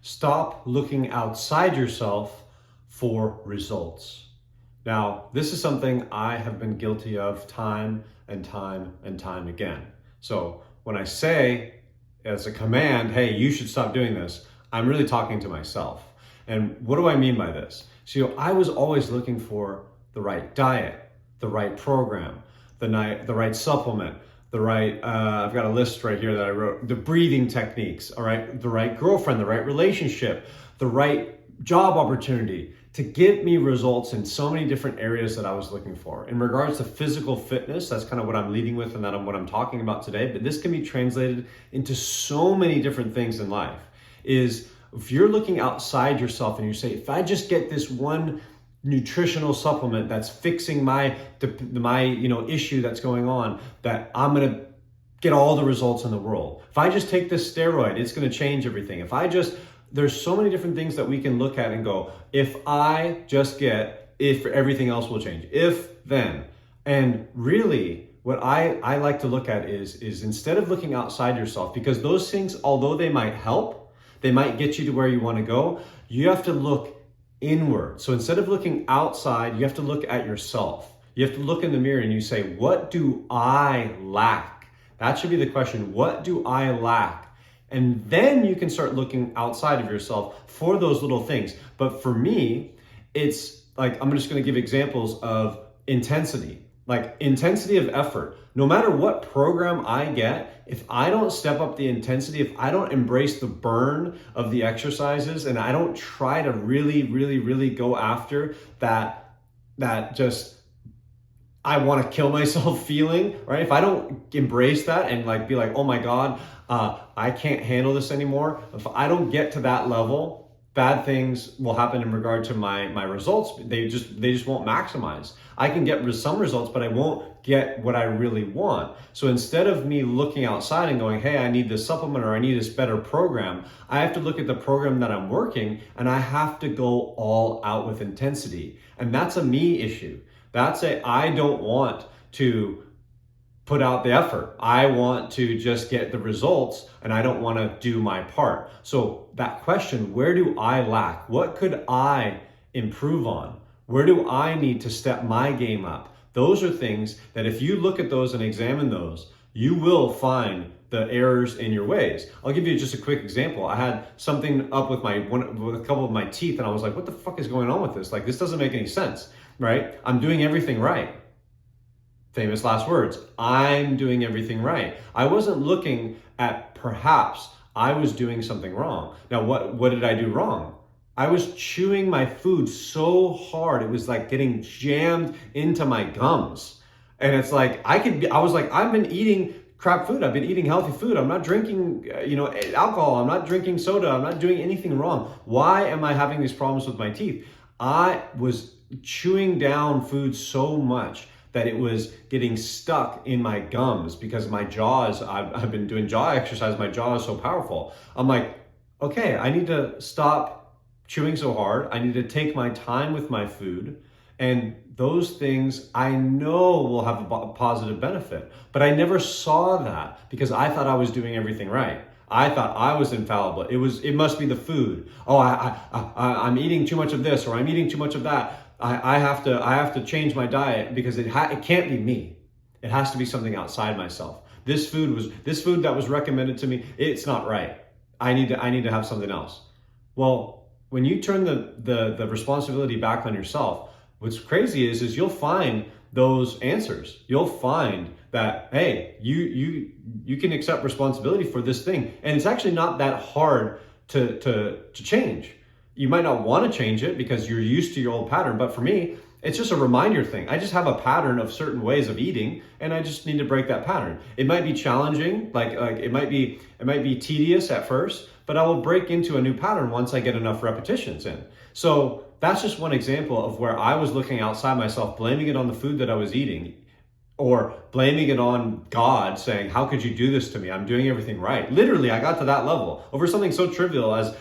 Stop looking outside yourself for results. Now, this is something I have been guilty of time and time and time again. So when I say as a command, hey, you should stop doing this, I'm really talking to myself. And what do I mean by this? So I was always looking for the right diet, the right program, the right supplement, the right, I've got a list right here that I wrote, the breathing techniques, all right, the right girlfriend, the right relationship, the right job opportunity to get me results in so many different areas that I was looking for. In regards to physical fitness, that's kind of what I'm leading with and what I'm talking about today, but this can be translated into so many different things in life. Is if you're looking outside yourself and you say, if I just get this one nutritional supplement that's fixing my issue that's going on, that I'm gonna get all the results in the world. If I just take this steroid, it's gonna change everything. There's so many different things that we can look at and go, if everything else will change, if then. And really what I like to look at is instead of looking outside yourself, because those things, although they might help, they might get you to where you want to go, you have to look inward. So instead of looking outside, you have to look at yourself. You have to look in the mirror and you say, what do I lack? That should be the question. What do I lack? And then you can start looking outside of yourself for those little things. But for me, it's like, I'm just going to give examples of intensity, like intensity of effort. No matter what program I get, if I don't step up the intensity, if I don't embrace the burn of the exercises, and I don't try to really, really, really go after that just, I want to kill myself feeling, right? If I don't embrace that and like be like, oh my God, I can't handle this anymore. If I don't get to that level, bad things will happen in regard to my results. They just won't maximize. I can get some results, but I won't get what I really want. So instead of me looking outside and going, hey, I need this supplement or I need this better program, I have to look at the program that I'm working and I have to go all out with intensity. And that's a me issue. I don't want to put out the effort. I want to just get the results and I don't want to do my part. So that question, where do I lack? What could I improve on? Where do I need to step my game up? Those are things that if you look at those and examine those, you will find the errors in your ways. I'll give you just a quick example. I had something up with a couple of my teeth and I was like, what the fuck is going on with this? Like, this doesn't make any sense, right? I'm doing everything right. Famous last words, I'm doing everything right. I wasn't looking at perhaps I was doing something wrong. Now, what did I do wrong? I was chewing my food so hard, it was like getting jammed into my gums. And it's like, I've been eating crap food. I've been eating healthy food. I'm not drinking, alcohol. I'm not drinking soda. I'm not doing anything wrong. Why am I having these problems with my teeth? I was chewing down food so much that it was getting stuck in my gums because my jaws, I've been doing jaw exercise, my jaw is so powerful. I'm like, okay, I need to stop chewing so hard. I need to take my time with my food. And those things I know will have a positive benefit. But I never saw that because I thought I was doing everything right. I thought I was infallible. It must be the food. Oh, I'm eating too much of this or I'm eating too much of that. I have to change my diet because it can't be me. It has to be something outside myself. This food that was recommended to me, it's not right. I need to have something else. Well, when you turn the responsibility back on yourself, what's crazy is you'll find those answers. You'll find that, hey, you can accept responsibility for this thing. And it's actually not that hard to change. You might not want to change it because you're used to your old pattern, but for me, it's just a reminder thing. I just have a pattern of certain ways of eating and I just need to break that pattern. It might be challenging, like it might be tedious at first, but I will break into a new pattern once I get enough repetitions in. So that's just one example of where I was looking outside myself, blaming it on the food that I was eating, or blaming it on God, saying, how could you do this to me? I'm doing everything right. Literally, I got to that level over something so trivial as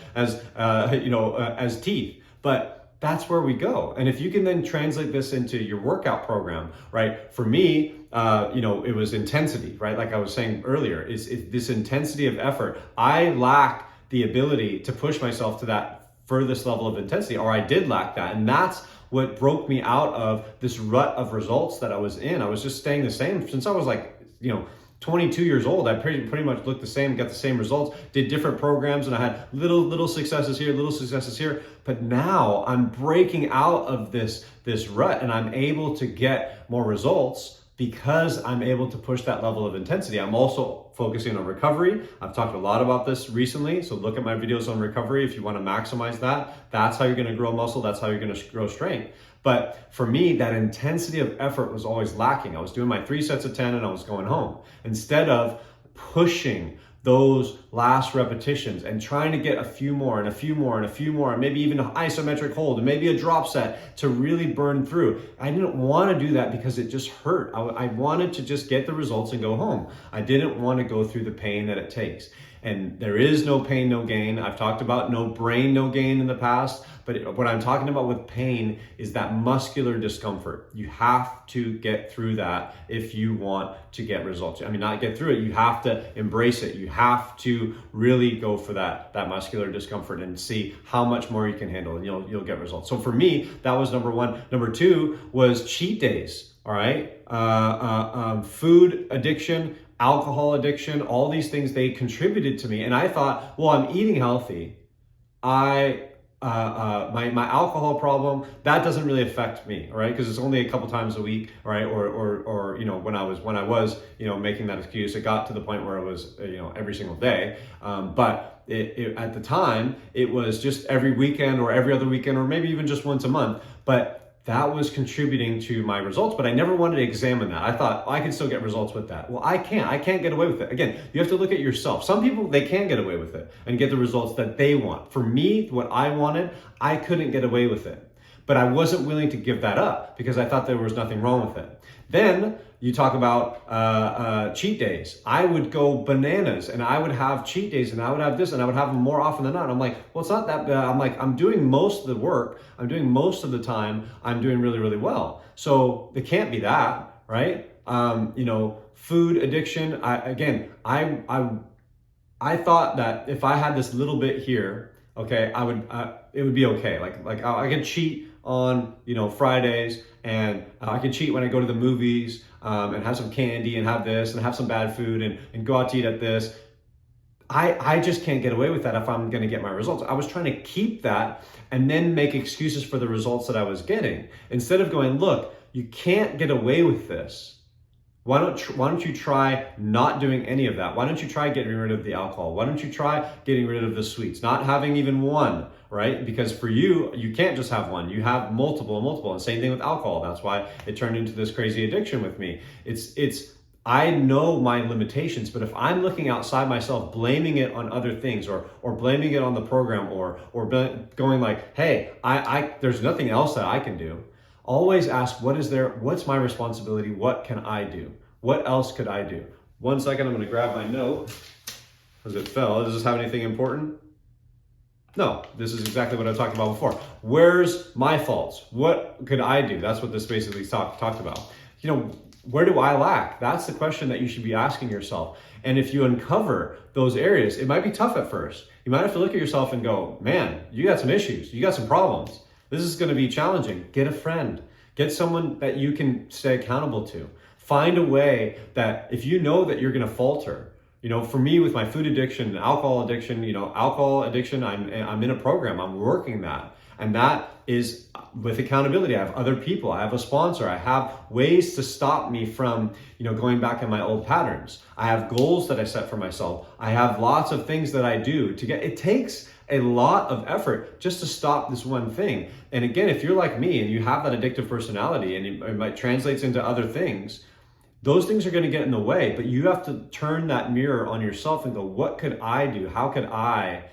teeth. But that's where we go. And if you can then translate this into your workout program, right? For me, it was intensity, right? Like I was saying earlier, is this intensity of effort. I lack the ability to push myself to that furthest level of intensity, or I did lack that. And that's what broke me out of this rut of results that I was in. I was just staying the same since I was like, 22 years old. I pretty much looked the same, got the same results, did different programs, and I had little successes here, little successes here. But now I'm breaking out of this rut, and I'm able to get more results because I'm able to push that level of intensity. I'm also focusing on recovery. I've talked a lot about this recently, so look at my videos on recovery if you want to maximize that. That's how you're going to grow muscle. That's how you're going to grow strength. But for me, that intensity of effort was always lacking. I was doing my 3 sets of 10 and I was going home. Instead of pushing those last repetitions and trying to get a few more and a few more and a few more, and maybe even an isometric hold and maybe a drop set to really burn through. I didn't want to do that because it just hurt. I wanted to just get the results and go home. I didn't want to go through the pain that it takes. And there is no pain, no gain. I've talked about no brain, no gain in the past, but what I'm talking about with pain is that muscular discomfort. You have to get through that if you want to get results. I mean, not get through it, you have to embrace it. You have to really go for that muscular discomfort and see how much more you can handle, and you'll get results. So for me, that was number one. Number two was cheat days, all right? Food addiction, alcohol addiction, all these things, they contributed to me. And I thought, well, I'm eating healthy. My alcohol problem, that doesn't really affect me, all right? Because it's only a couple times a week, all right? Or when I was making that excuse, it got to the point where it was every single day. But at the time, it was just every weekend or every other weekend, or maybe even just once a month. But that was contributing to my results, but I never wanted to examine that. I thought, I can still get results with that. Well, I can't get away with it. Again, you have to look at yourself. Some people, they can get away with it and get the results that they want. For me, what I wanted, I couldn't get away with it. But I wasn't willing to give that up because I thought there was nothing wrong with it. Then you talk about cheat days. I would go bananas and I would have cheat days and I would have this and I would have them more often than not. And I'm like, well, it's not that bad. I'm like, I'm doing most of the work. I'm doing most of the time. I'm doing really, really well. So it can't be that, right? Food addiction. I thought that if I had this little bit here, okay, it would be okay. Like I could cheat on Fridays, and I can cheat when I go to the movies and have some candy and have this and have some bad food and go out to eat at this. I just can't get away with that if I'm going to get my results. I was trying to keep that and then make excuses for the results that I was getting, instead of going, look, you can't get away with this. Why don't you try not doing any of that? Why don't you try getting rid of the alcohol? Why don't you try getting rid of the sweets? Not having even one, right? Because for you can't just have one. You have multiple. And same thing with alcohol. That's why it turned into this crazy addiction with me. I know my limitations, but if I'm looking outside myself, blaming it on other things or blaming it on the program or going like, hey, there's nothing else that I can do. Always ask, what's my responsibility? What can I do? What else could I do? 1 second, I'm going to grab my note because it fell. Does this have anything important? No, this is exactly what I talked about before. Where's my faults? What could I do? That's what this basically talked about. Where do I lack? That's the question that you should be asking yourself. And if you uncover those areas, it might be tough at first. You might have to look at yourself and go, man, you got some issues. You got some problems. This is going to be challenging. Get a friend. Get someone that you can stay accountable to. Find a way that if you know that you're going to falter, for me with my food addiction and alcohol addiction, I'm in a program, I'm working that. And that is with accountability. I have other people, I have a sponsor, I have ways to stop me from, going back in my old patterns. I have goals that I set for myself. I have lots of things that I do it takes a lot of effort just to stop this one thing. And again, if you're like me and you have that addictive personality and it might translates into other things, those things are going to get in the way, but you have to turn that mirror on yourself and go, what could I do? How could I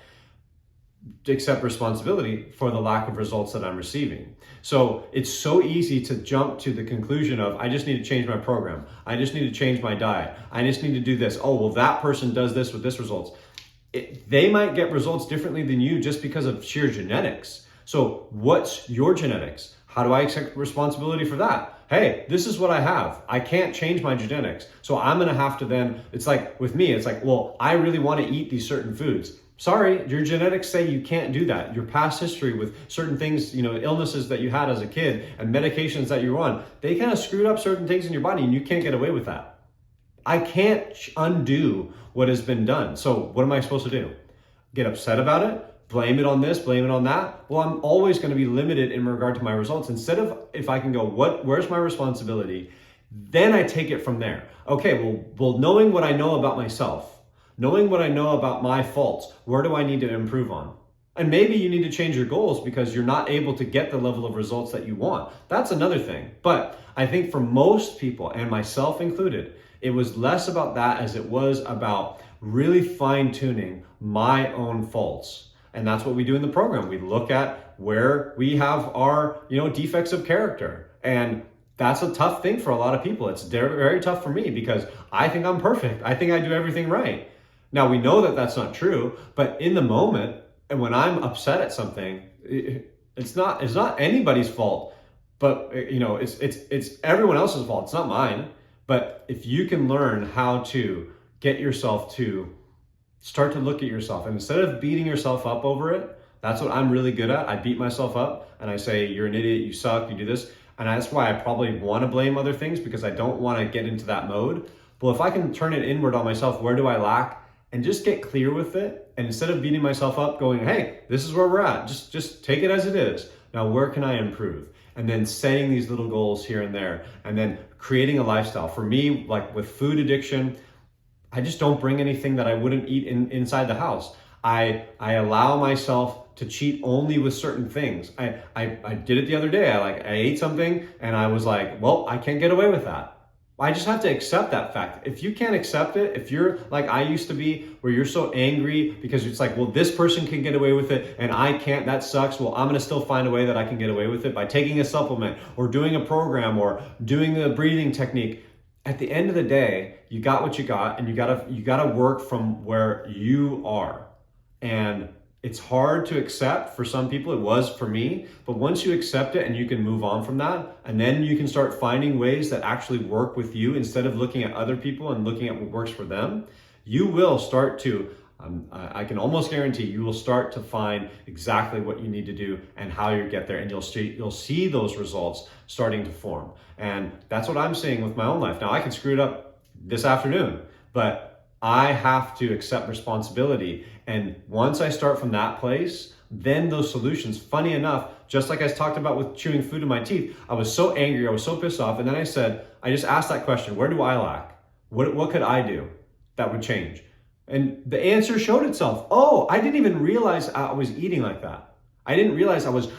accept responsibility for the lack of results that I'm receiving? So it's so easy to jump to the conclusion of, I just need to change my program. I just need to change my diet. I just need to do this. Oh, well, that person does this with this results. They might get results differently than you just because of sheer genetics. So what's your genetics? How do I accept responsibility for that? Hey, this is what I have. I can't change my genetics. So I'm going to have to then, it's like with me, it's like, well, I really want to eat these certain foods. Sorry, your genetics say you can't do that. Your past history with certain things, illnesses that you had as a kid and medications that you're on, they kind of screwed up certain things in your body and you can't get away with that. I can't undo what has been done. So what am I supposed to do? Get upset about it? Blame it on this, blame it on that? Well, I'm always going to be limited in regard to my results. Instead of, if I can go, where's my responsibility? Then I take it from there. Okay, well, knowing what I know about myself, knowing what I know about my faults, where do I need to improve on? And maybe you need to change your goals because you're not able to get the level of results that you want. That's another thing. But I think for most people, and myself included, it was less about that as it was about really fine-tuning my own faults. And that's what we do in the program. We look at where we have our, defects of character. And that's a tough thing for a lot of people. It's very, very tough for me because I think I'm perfect. I think I do everything right. Now we know that that's not true, but in the moment, and when I'm upset at something, it's not anybody's fault, but it's everyone else's fault. It's not mine. But if you can learn how to get yourself to start to look at yourself, and instead of beating yourself up over it, that's what I'm really good at. I beat myself up and I say, you're an idiot, you suck, you do this. And that's why I probably want to blame other things because I don't want to get into that mode. Well, if I can turn it inward on myself, where do I lack? And just get clear with it. And instead of beating myself up going, hey, this is where we're at. Just take it as it is. Now, where can I improve? And then setting these little goals here and there. And then creating a lifestyle. For me, like with food addiction, I just don't bring anything that I wouldn't eat inside the house. I allow myself to cheat only with certain things. I did it the other day. I ate something and I was like, well, I can't get away with that. I just have to accept that fact. If you can't accept it, if you're like I used to be, where you're so angry because it's like, well, this person can get away with it and I can't, that sucks. Well, I'm gonna still find a way that I can get away with it by taking a supplement or doing a program or doing the breathing technique. At the end of the day, you got what you got and you gotta work from where you are. And it's hard to accept for some people, it was for me, but once you accept it and you can move on from that, and then you can start finding ways that actually work with you instead of looking at other people and looking at what works for them, you will start to, I can almost guarantee you will start to find exactly what you need to do and how you get there, and you'll see those results starting to form. And that's what I'm seeing with my own life. Now I can screw it up this afternoon, but I have to accept responsibility. And once I start from that place, then those solutions, funny enough, just like I talked about with chewing food in my teeth, I was so angry, I was so pissed off. And then I just asked that question, where do I lack? What could I do that would change? And the answer showed itself. Oh, I didn't even realize I was eating like that. I didn't realize I was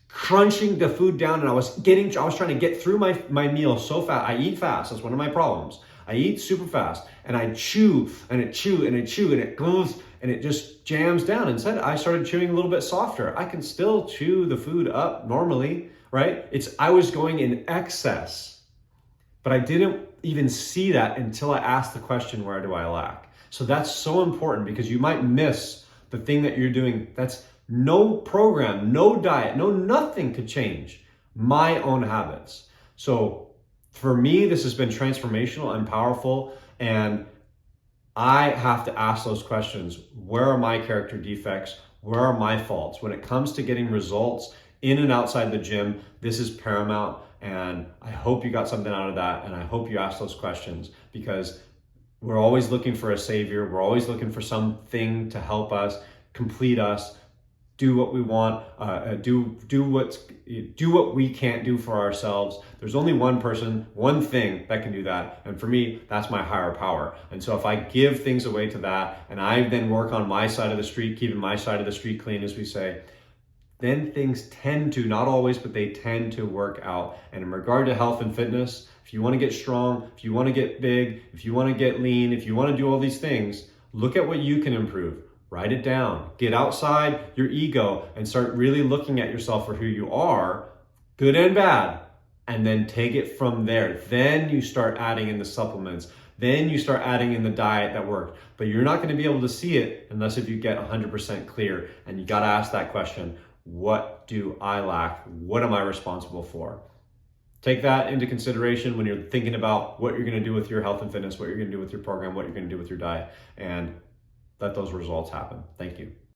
crunching the food down and I was trying to get through my meal so fast. I eat fast, that's one of my problems. I eat super fast and I chew and I chew and I chew and it goes and it just jams down. Instead, I started chewing a little bit softer. I can still chew the food up normally, right? I was going in excess, but I didn't even see that until I asked the question, where do I lack? So that's so important because you might miss the thing that you're doing. That's no program, no diet, no nothing could change my own habits. So for me, this has been transformational and powerful, and I have to ask those questions. Where are my character defects? Where are my faults? When it comes to getting results in and outside the gym, this is paramount, and I hope you got something out of that, and I hope you asked those questions because we're always looking for a savior. We're always looking for something to help us, complete us, do what we want, do what we can't do for ourselves. There's only one person, one thing that can do that. And for me, that's my higher power. And so if I give things away to that, and I then work on my side of the street, keeping my side of the street clean, as we say, then things tend to, not always, but they tend to work out. And in regard to health and fitness, if you want to get strong, if you want to get big, if you want to get lean, if you want to do all these things, look at what you can improve. Write it down. Get outside your ego and start really looking at yourself for who you are, good and bad, and then take it from there. Then you start adding in the supplements. Then you start adding in the diet that worked. But you're not going to be able to see it unless if you get 100% clear. And you got to ask that question, what do I lack? What am I responsible for? Take that into consideration when you're thinking about what you're going to do with your health and fitness, what you're going to do with your program, what you're going to do with your diet. And let those results happen. Thank you.